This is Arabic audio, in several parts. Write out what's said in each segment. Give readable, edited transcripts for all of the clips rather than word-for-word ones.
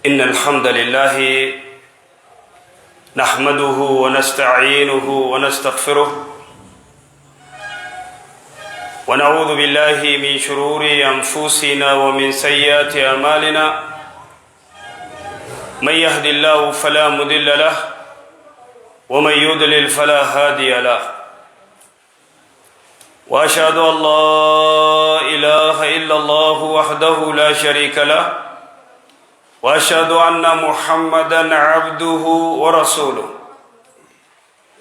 إن الحمد لله نحمده ونستعينه ونستغفره ونعوذ بالله من شرور أنفسنا ومن سيئات أعمالنا من يهد الله فلا مضل له ومن يضلل فلا هادي له وأشهد أن لا إله إلا الله وحده لا شريك له وأشهد أن محمدًا عبده ورسوله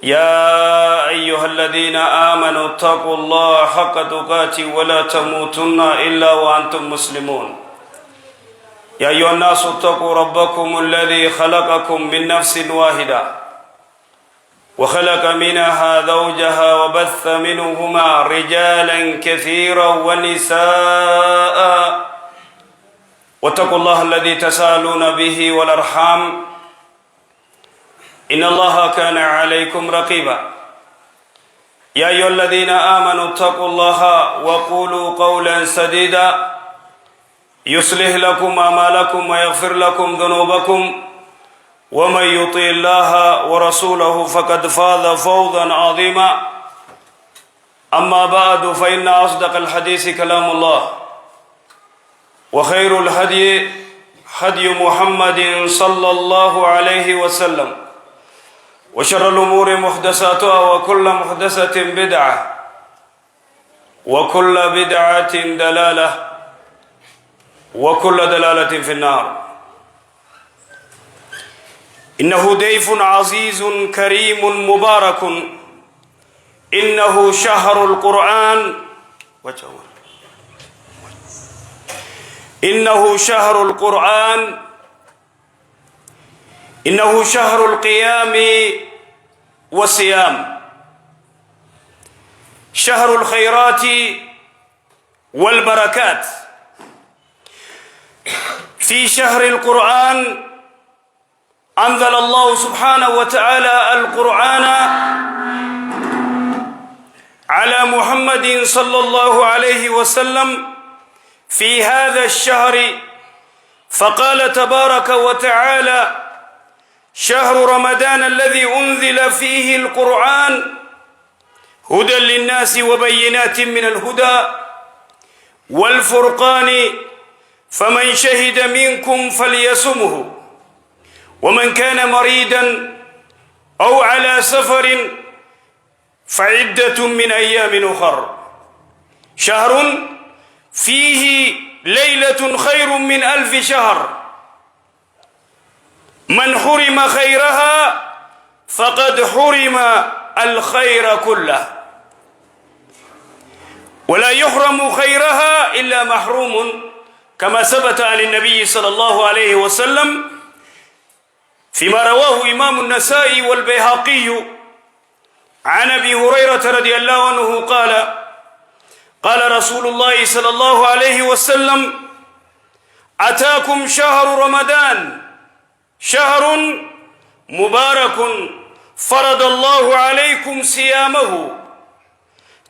يا أيها الذين آمنوا اتقوا الله حق تقاته ولا تموتن إلا وأنتم مسلمون يا أيها الناس اتقوا ربكم الذي خلقكم من نفس واحدة وخلق منها زوجها وبث منهما رجالا كثيرا ونساء واتقوا الله الذي تساءلون به والأرحام إن الله كان عليكم رقيبا يا أيها الذين آمنوا اتقوا الله وقولوا قولا سديدا يصلح لكم أعمالكم ويغفر لكم ذنوبكم ومن يطع الله ورسوله فقد فاز فوزا عظيما أما بعد فإن أصدق الحديث كلام الله وخير الهدي هدي محمد صلى الله عليه وسلم وشر الأمور محدثاتها وكل محدثة بدعة وكل بدعة دلالة وكل دلالة في النار. إنه ضيف عزيز كريم مبارك إنه شهر القرآن إنه شهر القرآن إنه شهر القيام والصيام شهر الخيرات والبركات. في شهر القرآن أنزل الله سبحانه وتعالى القرآن على محمد صلى الله عليه وسلم في هذا الشهر فقال تبارك وتعالى: شهر رمضان الذي أنزل فيه القرآن هدى للناس وبينات من الهدى والفرقان فمن شهد منكم فليصمه ومن كان مريضا أو على سفر فعدة من أيام أخر. شهر فيه ليلة خير من 1000 شهر من حرم خيرها فقد حرم الخير كله ولا يحرم خيرها إلا محروم كما ثبت عن النبي صلى الله عليه وسلم فيما رواه إمام النسائي والبيهقي عن أبي هريرة رضي الله عنه قال: قال رسول الله صلى الله عليه وسلم: أتاكم شهر رمضان شهر مبارك فرض الله عليكم صيامه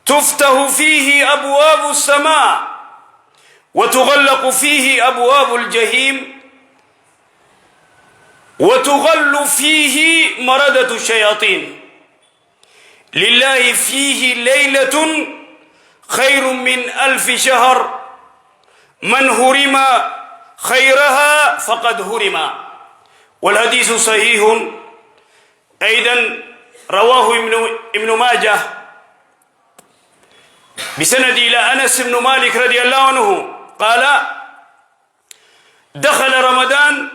تفتح فيه أبواب السماء وتغلق فيه أبواب الجحيم وتغل فيه مردة الشياطين لله فيه ليلة خير من 1000 شهر من هرم خيرها فقد هرم. والحديث صحيح أيضا رواه ابن ماجه بسند إلى أنس بن مالك رضي الله عنه قال: دخل رمضان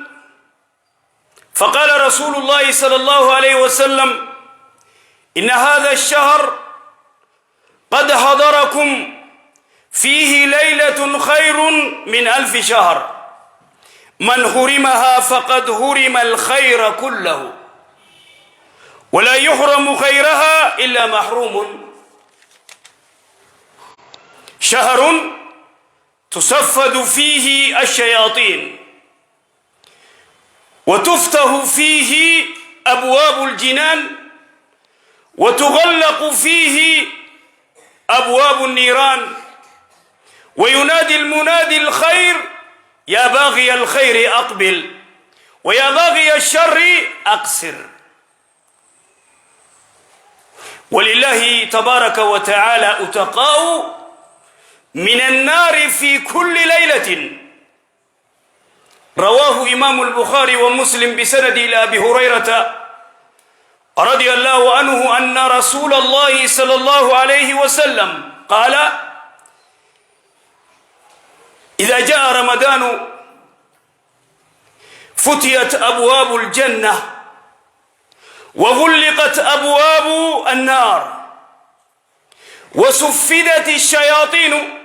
فقال رسول الله صلى الله عليه وسلم: إن هذا الشهر قد حضركم فيه ليلة خير من 1000 شهر من حرمها فقد حرم الخير كله ولا يحرم خيرها إلا محروم. شهر تصفد فيه الشياطين وتفتح فيه أبواب الجنان وتغلق فيه أبواب النيران وينادي المنادي الخير: يا باغي الخير أقبل ويا باغي الشر أقصر. ولله تبارك وتعالى أتقاء من النار في كل ليلة. رواه إمام البخاري ومسلم بسند إلى أبي هريرة رضي الله عنه أن رسول الله صلى الله عليه وسلم قال: إذا جاء رمضان فتحت أبواب الجنة وغلقت أبواب النار وصفدت الشياطين.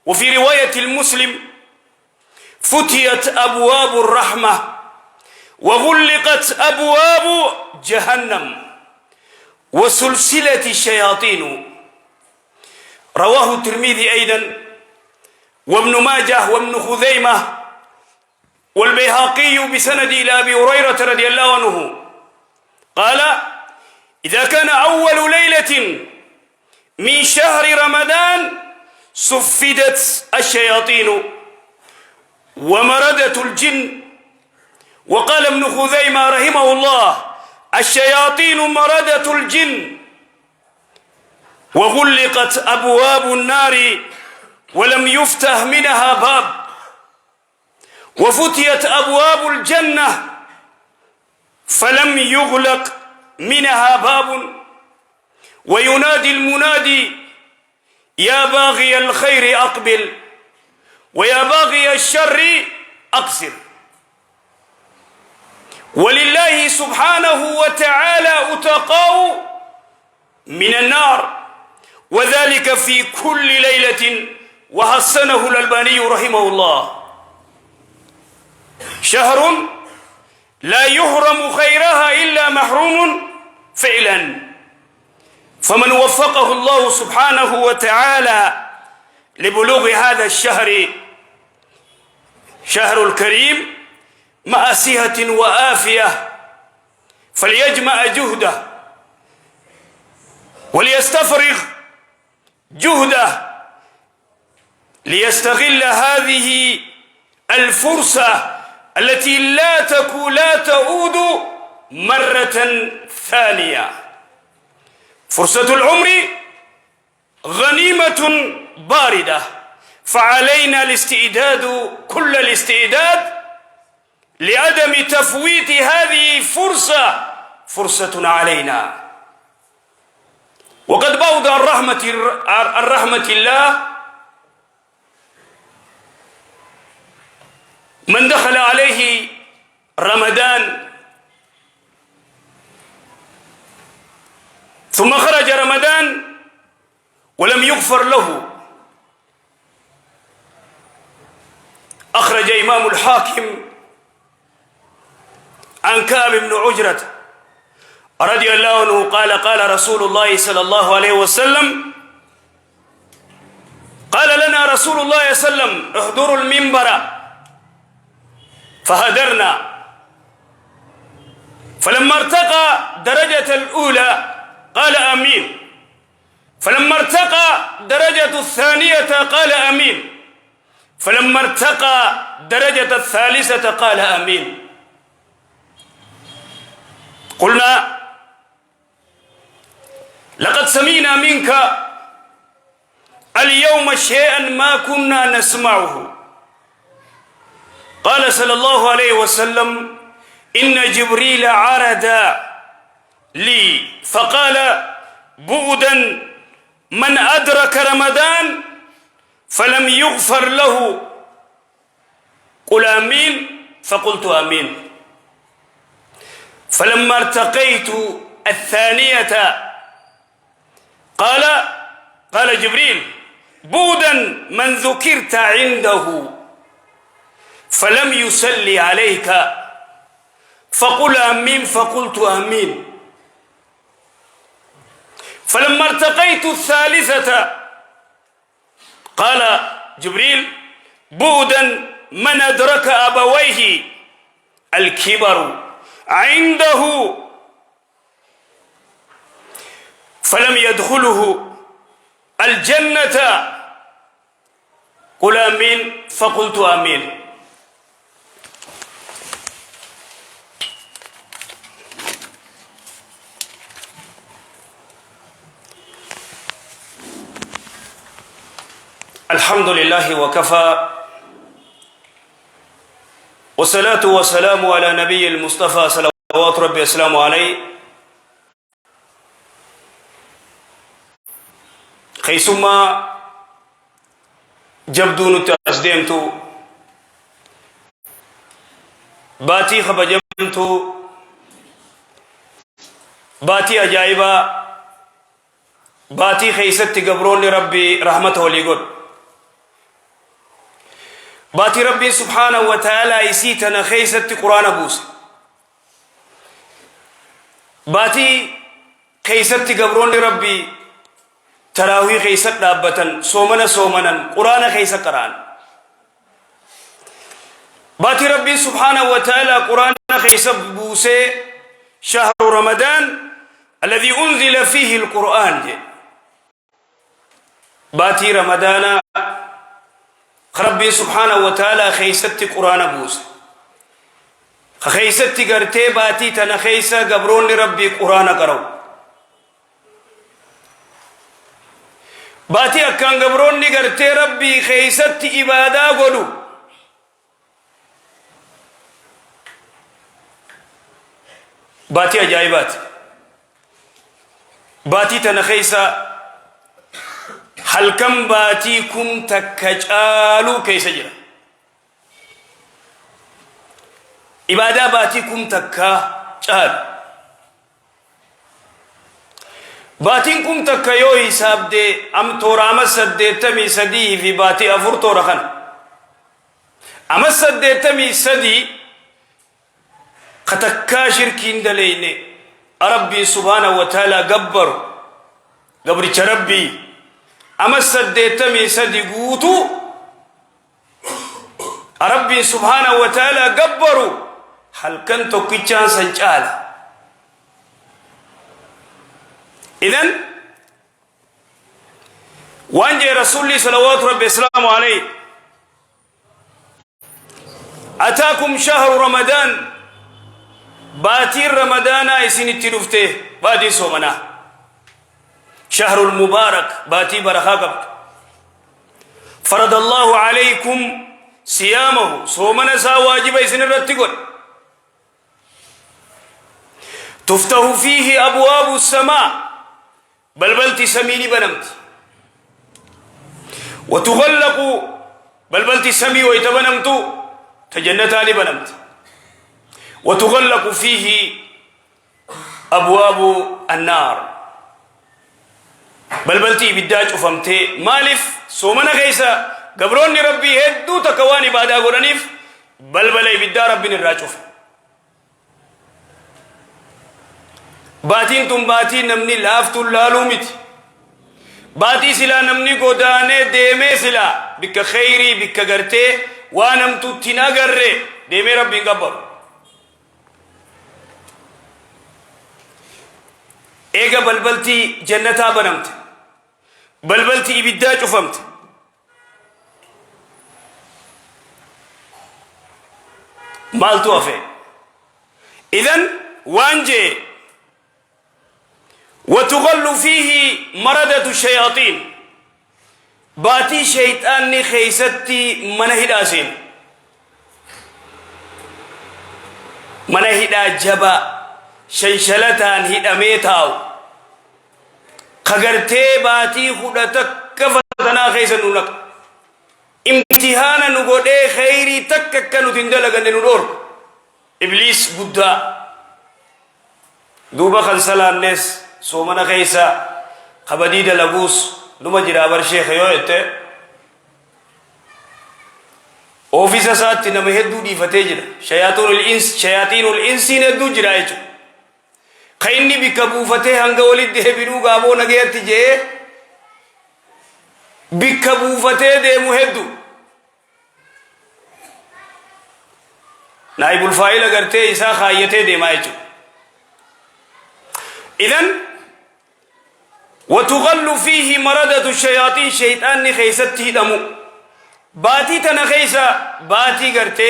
وفي رواية المسلم: فتحت أبواب الرحمة وغلقت أبواب جهنم وسلسلة الشياطين. رواه الترمذي أيضا وابن ماجه وابن خزيمة والبيهقي بسند إلى أبي هريرة رضي الله عنه قال: إذا كان أول ليلة من شهر رمضان صفدت الشياطين ومردت الجن. وقال ابن خزيمة رحمه الله: الشياطين مردة الجن. وغلقت أبواب النار ولم يفتح منها باب. وفتحت أبواب الجنة فلم يغلق منها باب. وينادي المنادي: يا باغي الخير أقبل ويا باغي الشر أقصر. ولله سبحانه وتعالى أتقاء من النار، وذلك في كل ليلة، وحسنه الألباني رحمه الله. شهر لا يحرم خيرها إلا محروم فعلا. فمن وفقه الله سبحانه وتعالى لبلوغ هذا الشهر، شهر الكريم، مع صحة وآفية، فليجمع جهده وليستفرغ جهده ليستغل هذه الفرصة التي لا تعود مرة ثانية. فرصة العمر غنيمة باردة، فعلينا الاستعداد، كل الاستعداد لعدم تفويت هذه فرصة علينا. وقد بعد الرحمة الله من دخل عليه رمضان ثم خرج رمضان ولم يغفر له. أخرج إمام الحاكم عن كعب بن عجرة رضي الله عنه قال: قال رسول الله صلى الله عليه وسلم: قال لنا رسول الله صلى الله عليه وسلم: احضروا المنبر، فهدرنا. فلما ارتقى درجة الأولى قال: آمين. فلما ارتقى درجة الثانية قال: آمين. فلما ارتقى درجة الثالثة قال: آمين. قلنا: لقد سمعنا منك اليوم شيئا ما كنا نسمعه. قال صلى الله عليه وسلم: إن جبريل عرض لي فقال: بعدا من أدرك رمضان فلم يغفر له، قل آمين. فقلت آمين. فلما ارتقيت الثانية قال جبريل: بعدا من ذكرت عنده فلم يصلي عليك، فقل آمين. فقلت آمين. فلما ارتقيت الثالثة قال جبريل: بعدا من أدرك أبويه الكبر عنده فلم يدخله الجنة، قل آمين. فقلت آمين. الحمد لله وكفى والصلاة والسلام على نبي المصطفى صلوات ربي السلام عليه خيسما جبدون تأسديمتو باتي خبجمتو باتي أجائبا باتي خيست قبرون ربي رحمته وليقول باتي ربي سبحانه وتعالى يسيتنا خيست قرآن بوس باتي خيست قبرون ربي تراوي خيست دابة صومنا قرآن خيست قرآن باتي ربي سبحانه وتعالى قرآن خيست بوس شهر رمضان الذي أنزل فيه القرآن باتي رمضان ربي سبحانه وتعالى خيست قرآن بوس خيست قرتي باتي تنا خيسة قبرون ربي قرآن قرو باتي أكان قبرون قرتي ربي خيست إبادة قلو باتي أجايبات باتي تنا خيسة هل كم باتيكم تكجالو كيس جرا إبادة باتيكم تكجال باتيكم تكيو حساب دي أم تورام سدي تمي سدي في باتي أفور تورخن أم سدي تمي سدي قتكا شركين دليني ربي سبحانه وتعالى قبر ربي أما سديتمي سدي قوتو ربي سبحانه وتعالى قبروا هل كنتو كيشان سنجال إذن وانجي رسولي صلوات ربي السلام عليه أتاكم شهر رمضان باتي رمضان اسن التلفته باتي صومنا شهر المبارك باتي برخاقب فرض الله عليكم صيامه صومنا سا واجب اسن الرتقل تفتح فيه أبواب السماء بلبلت سميني بنمت وتغلق بلبلت سمي ويتبنمت تجنتاني بنمت وتغلق فيه أبواب النار بلبلتي بداج أفهمتي مالف سومنا غيسا قبروني ربي هدو تكواني بعد أقولنيف بلبلي بدا ربي نراجوف باتين تم باتين نمني لافتو لالومت باتي سلا نمني قداني ديمي سلا بك خيري بك غرتي وانمتو تنا غري ديمي ربي قبر ايغا بلبلتي جنتا بنمت بلبلتي إبدا شفمت مالتو أفي إذن وانجي وتغل فيه مردة الشياطين باتي شيطان خيستي منهد آسين منهد جبا شنشلتان هدميتاو خغرتي باتي خدتك كفتنا خيسا نونك امتحانا نقودي خيري تككنو تندلق نور إبليس بودا دوبا خلصلا الناس سومنا خيسا خبديد لبوس لما جرابر شيخ يوئت اوفيسا ساتي نمهدو دي فتجر شياطين الإنس ندو جرائجو خيني بكبو فتح هنگولي ده بنو غابو نگيت جي بكبو فتح ده مهدو نائب الفاعل اگرتے ایسا خائیتے دے مائچو إذن وتغل فيه مردة الشياطين شيطان نخيسته دمو باتي تنخيسا باتي گرتے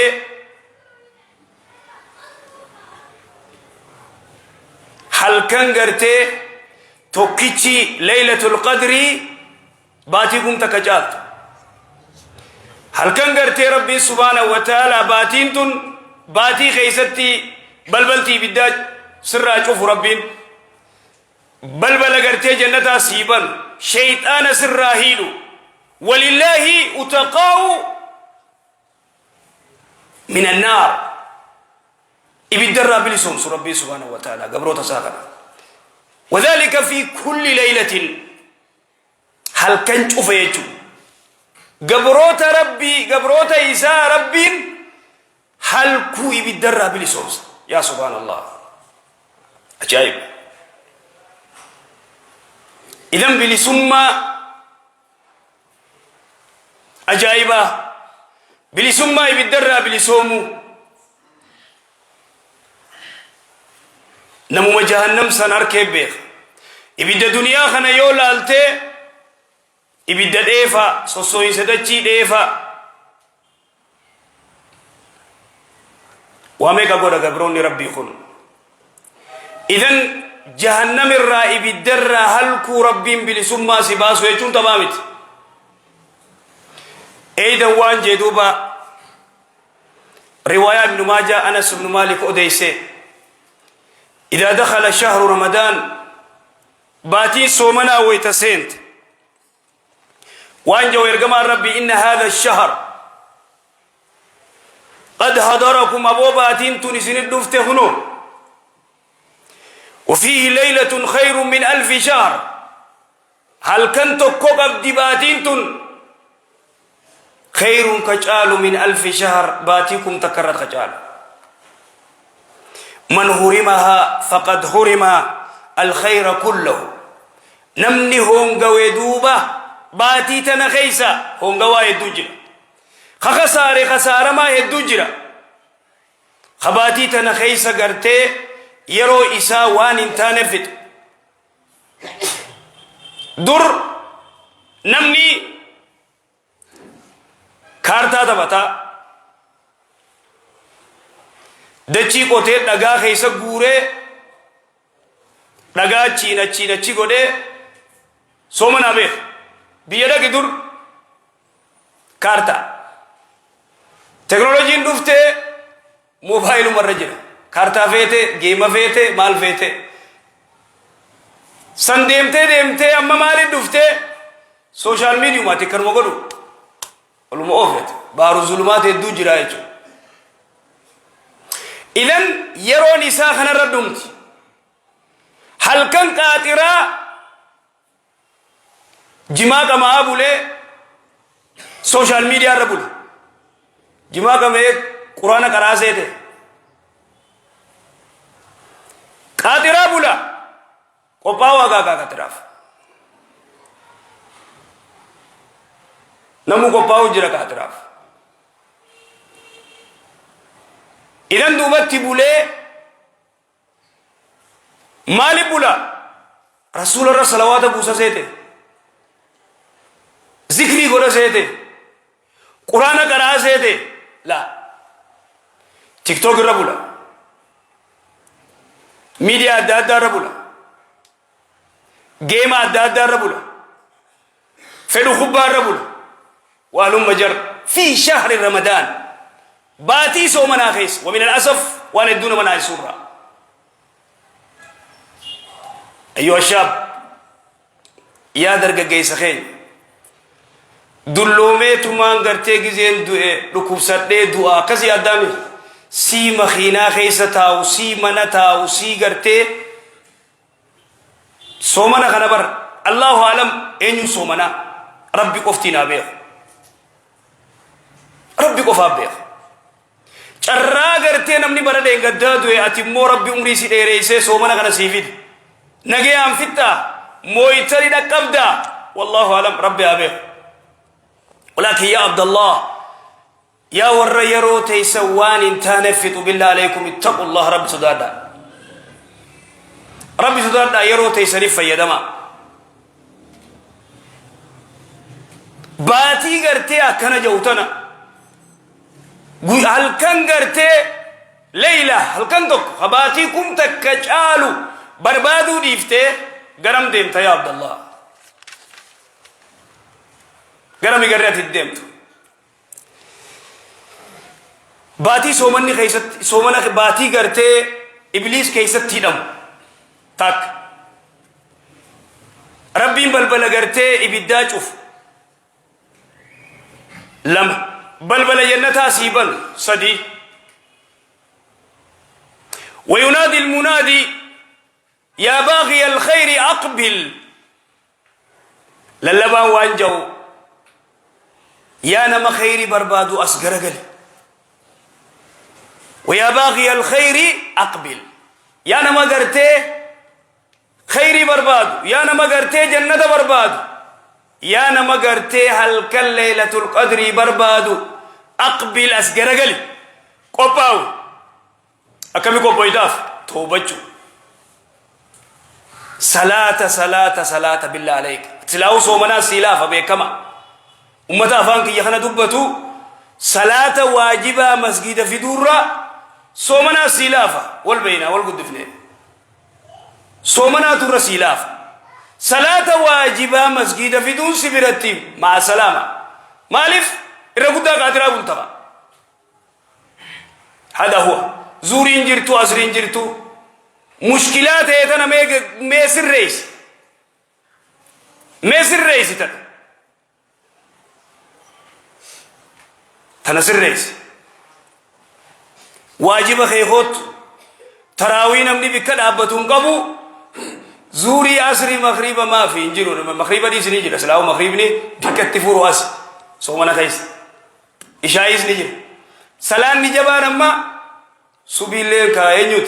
حلقن گرتے توكيتشي ليلة القدر باتي قم تكجالت هل كان قرتي ربي سبحانه وتعالى باتين تن باتي خيستي بلبلتي بداج سر أشوف ربين بلبل قرتي جنة سيبا شيطان سر هيلو ولله أتقاو من النار إبدر ربي سوم ربي سبحانه وتعالى قبروت ساقنا وذلك في كل ليلة هل كان شوف يجو قبروت ربي قبروت إيسا ربي هل كوي بالدرة بلسوس يا سبحان الله عجائب إذن بلسمة عجائبة بلسمة بالدرة بلسومو نمو جهنم سنر كيبيخ إبدا دنيا خنا يولا ألتي إبدا ديفا سوسوين سدتشي ديفا واميكا قولا قبروني ربي خل إذن جهنم الرائب الدر هلكو ربي بلسما سباسو يجون تمامت أيضا وان جدوبا رواية ابن ماجه أنس بن مالك أديسي إذا دخل شهر رمضان باتي صومنا ويتسنت وانجو يرجما ربي إن هذا الشهر قد حضركم أبو باتين تنسين الدفت هنو وفيه ليلة خير من 1000 شهر هل كنت كوكب دي باتين تن خير كجال من 1000 شهر باتيكم تكرر كجال من هرمها فقد هرم الخير كله نمني هونغا ويدوبا باتي تنخيسا هونغا ويدوجرا خسارة ما يدوجرا خباتي تنخيسا قرتي يرو إسا وان انتان فت در نمني كارتا دبتا دچی کوتے دگا خیسا گورے دگا چینچی گوڑے سومن آبے بیئیڈا کی دور کارتا ٹیکنالوجی اندوفتے موبائل مر رجل کارتا فیتے گیم فیتے مال فیتے سن دیمتے اما مالی دوفتے سوشال میڈیو ماتی کرمو گرو علم اوفت بارو ظلمات دو جرائے چو إذن يرون إساخنا ردمت هل كان قاترا جماعة ما أبولي سوشال ميديا ربول جماعة ما قرآن كراسة ده قاترا بولا قباوا كا قاتراف نمو قباوا جرا قاتراف إذن دوبت بولي مالي بولا رسول الله صلوات بوسا سيته ذكري قرأ سيته قرآن قرأ سيته لا تيك توك ربولا ميديا أداد ربولا جيم أداد ربولا فلو خبار ربولا وعلم مجر في شهر رمضان باتي سو مناخيس ومن الأسف وانا الدون مناخي سورة أيها الشاب يا درجة جيس خين دلومي تمان غرتي جزين ركوب سرده دعا كذي أدامي سي مخينا خيسة تاو سي منا تاو سي غرتي سومنا خنبر الله أعلم أين سومنا ربي كفتنا بيه ربي كفاب بيه carraa gartee namni bara deengaddaa du'e ati immoo rabbi umrii si dheereessee soomana kana siifid nagayaan fitta mooyitani dhaqqabda wallahu alam rabbi abeeku walakin ya abdallah ya warra yeroo teeysan waan hin taaneffitu billah alaykum ittaqullah rabbi sodaadha yeroo teeysaniif fayyadama baatii gartee akkana jawtana هل كان قرتي ليلة هل كان دك خباتي كنت كجالو بربادو ديفته قرم ديمتا يا عبد الله قرم يقرأت الديمتو باتي سومني خيست سومنا باتي قرتي إبليس كيست تيدم تاك ربي بلبل قرتي إبدا شوف لما بلبل جنتها سيبل صدي وينادي المنادي يا باغي الخير أقبل للبا وانجو يا نما خيري بربادو أسقرقل ويا باغي الخير أقبل يا نما قرتي خيري بربادو يا نما قرتي جنة بربادو يا نما قرتي هل كل ليلة القدر بربادو أقبل أسقرقل قباو أكمي قبايداف توبجو صلاة بالله عليك تلاو صومنا سلافة بكما أمتا فانك يخنا دبتو صلاة واجبة مسجد في دورة صومنا سلافة والبينة والقدفنين صومنا دورة سلافة صلاة واجبة مسجد في دون سبرتي مع سلامة مالف إرقودا قادرة بلتبا هذا هو زورين جرتو أسرين جرتو مشكلات هي تنا ميسر رئيس تنا سر رئيس واجب خيخوت تراوين أمني بكل أبتون قبو زوري أسري مغربا ما في إنجيرو مغربا دي سنيجي سلاو مغربني بكتفور واس سومنا خيس إشايس نيجي سلام نجبان أما سبيل كاينيوت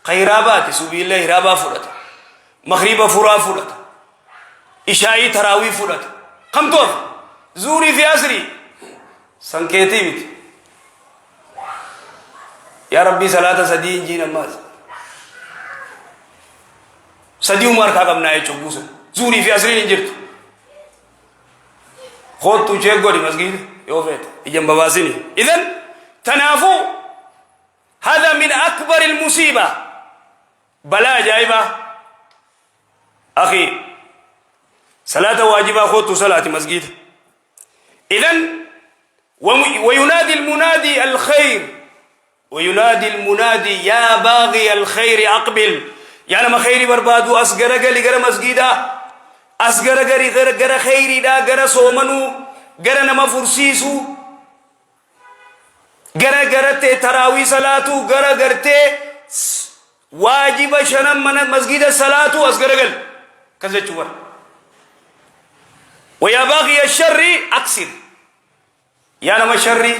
خيرابات سبيل هرابا فرات مغربا فرا فرات إشاي تراوي فرات كم توف زوري في أسري سنكيتي بيت يا ربي صلاة سدي إنجي نماز سدي عمر كاغم ناي چوبوس زوري في أسري إنجرت خود تو چيك غوري مسجد يوفيت يجم بواسيني إذن تنافو هذا من أكبر المصيبة بلا جايبة أخي صلاة واجبة خود تو صلاة مسجد إذن وينادي المنادي الخير وينادي المنادي يا باغي الخير أقبل يعني ما خيري بربادو أسقر قلي قرى مسجدا أسقر قرى خيري دا قرى صومنو قرى نما فرسيسو قرى تراوي صلاتو قرى واجب شنم من مسجد صلاتو أسقر قل كذا تشوف ويا باغي الشر أكسر يا نما شري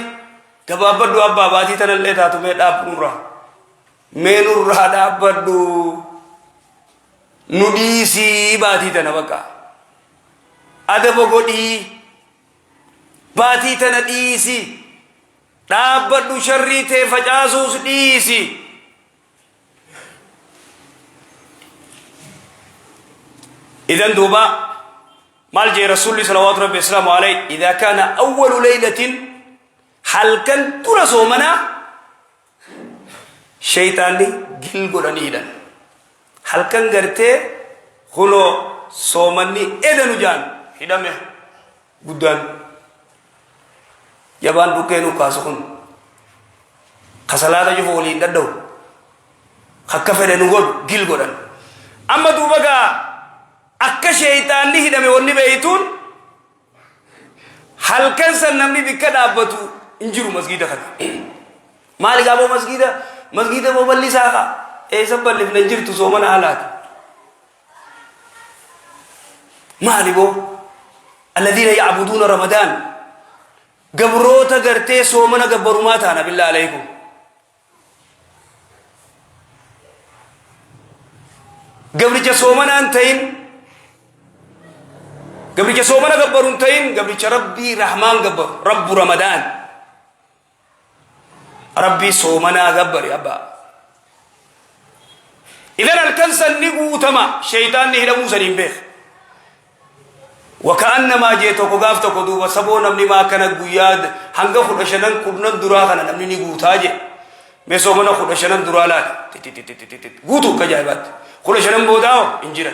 تبابدو أبا باتي تنالي تاتو ميد أبنورا مينورا دابدو نديسي باتي تنبكا أدبو قدي باتي تنديسي دابدو شري تفجاسوس ديسي إذن دوبا مالجي رسول الله صلوات ربي السلام عليه إذا كان أول ليلة هل كان ترسو منا شيطاني جل قرانيدا هل كان قرتي خلو صومني إذن جان هدامه قدان يبان بكينو كاسخون خسالات جفولي ندو خكفة نقول جل قران أما دوبا akka shaytaanni hidhame wonni beeytuun halkan san namni bikka dhaabbatu injiru masgida kana maali gaabo masgida bo ballisaa ka eessa ballifna jirtu soomana alaati maali bo alladhiina yacbuduuna ramadaan gabroota gartee soomana gabbarumaa taana billaa alaykum gabricha soomanaan ta'in قبل سومنا قبرون تين قبل ربي رحمن قبر رب رمضان ربي سومنا قبر يا أبا إذن الكنسة نقو تما شيطان نهلا موسى نبيخ وكأنما جيتوكو غافتوكو دوبا سبونا من ما كان قياد هنگا خلشنان كبنان دراغانا نمني نقو تاجي مسومنا خلشنان درالات قوتو كجايبات خلشنان بوداو انجرا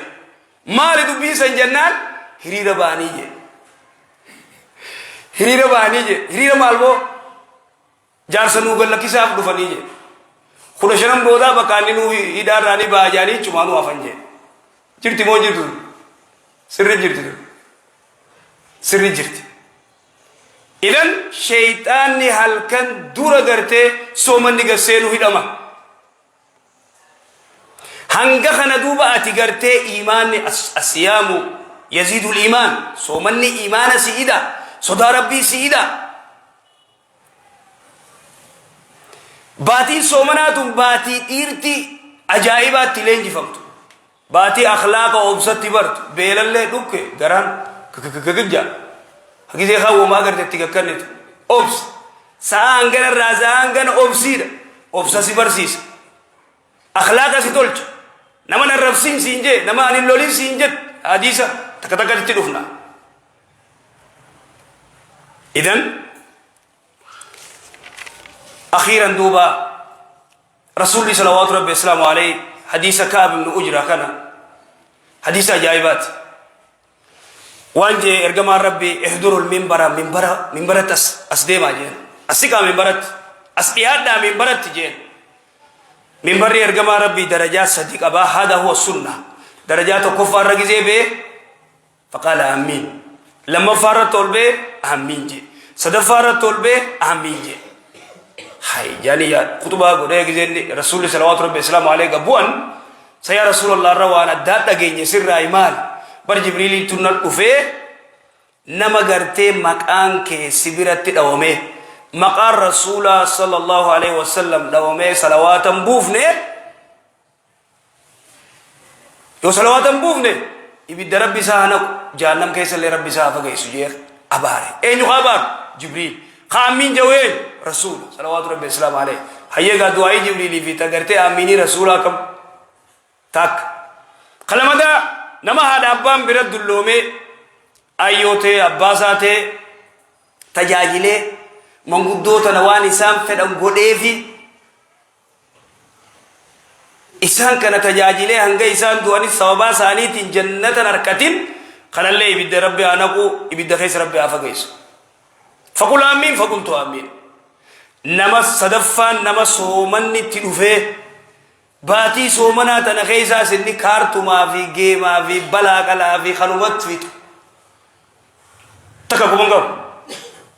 ما لدو بيسا جنان هريرة بانيجي هريرة مالبو جارسنو قال لك ساف دفنيجي خلا شنم بودا بكانينو إدار راني باجاني چمانو أفنجي جرتي مو جرتو سر جرتو سر جرتي إذن شيطان هل كان دورا غرتي سومن نيغا سينو هدما هنگا خنا دوبا أتي غرتي إيمان الصيام يزيد الإيمان سومن إيمان سيدا صدا ربي سيدا باتي سومناتم باتي إرتي أجائبات تلين جفمتو باتي أخلاق وأبسط برت بيلالله دوك غران كجا هكذا خاو ما قدرت تككنت أبس سانغن الرازانغن أبسير أبسا سيبرسيس أخلاق سيتولج نما نرفسين سينجي نما أن اللولين سينجت حديثة تكتكت تلوفنا إذن أخيرا دوبا رسول الله صلى الله عليه وسلم عليه حديث كعب بن أجرة كان حديث عجائبات وانجي ارجما ربي احضروا المنبر منبرة أسديما جين أسيكا منبرة أسيادنا منبرة جين منبر ارجما ربي درجات صديق أبا هذا هو السنة درجات كفار رجزي به فقال آمين لما فارت طول به آمين جي صدق فارت طول به آمين جي هاي يعني يا خطبة قدية جزين رسول الله صلى الله عليه وسلم عليه قبوان سيا رسول الله روانا داتا جيني سر إيمان بر جبريل تنال أفه نما غرتي مكان كي سبيرت دوامه مقام رسول الله صلى الله عليه وسلم دوامه صلوات بوفنه يو صلوات بوفنه يبي ربي سانك جهنم كيس اللي ربي سافا كيس جير أباره أين خبر جبريل خامين جوين رسول صلوات ربي السلام عليه هيا دعاء جبريل في تغرتي آميني رسولكم تاك خلما نما هذا أبام برد اللومي أيوته أباساته تجاهله منقدو تنوان إسام فدم غديفي إسان كان تجاهله هنگا إسان دواني سوابا سانيت جنة نركتين خلال الله يبدأ ربي آنكو يبدأ خيس ربي آفاقيس فقل آمين فقلت آمين نما صدفان نما سومن تلوفه باتي سومنا تنخيسا سني كارتو ما في جي ما في بلا كلا في خلوات في تكاكو منغو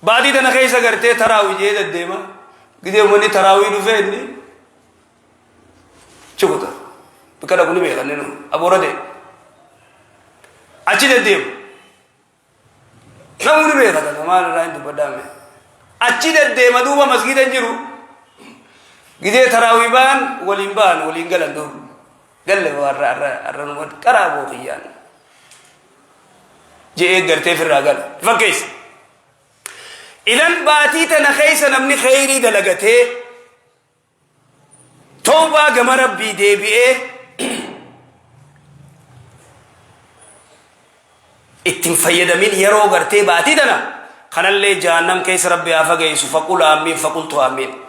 باتي تنخيسا کرتے تراوی جيد الديما قدي مني تراوي نفيني چوكتا بكرا كوني بيغنينو أبو ردي أچي الديم نموني بيغنينو ما نرائن دو بدامي أچي الديم دوبا مسجد انجرو قدي تراوي بان ولين قلن دو قال له الرنوات كرابو خيان جئ قرتي في الرقل فكيس إذن باتي تنخيس نمني خيري دلقته توبا قم ربي ديبئه اتنفيد من يرو قرتي باتي دنا خنا اللي جهنم كيس ربي آفقيس فقل آمين فقلت آمين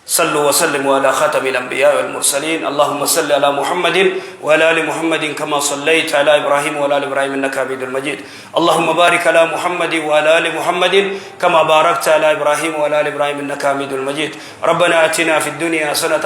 صلوا وسلموا على خاتم الأنبياء والمرسلين اللهم صل على محمد وعلى آل محمد كما صليت على إبراهيم وعلى آل إبراهيم إنك حميد مجيد اللهم بارك على محمد وعلى آل محمد كما باركت على إبراهيم وعلى آل إبراهيم إنك حميد مجيد ربنا آتنا في الدنيا حسنة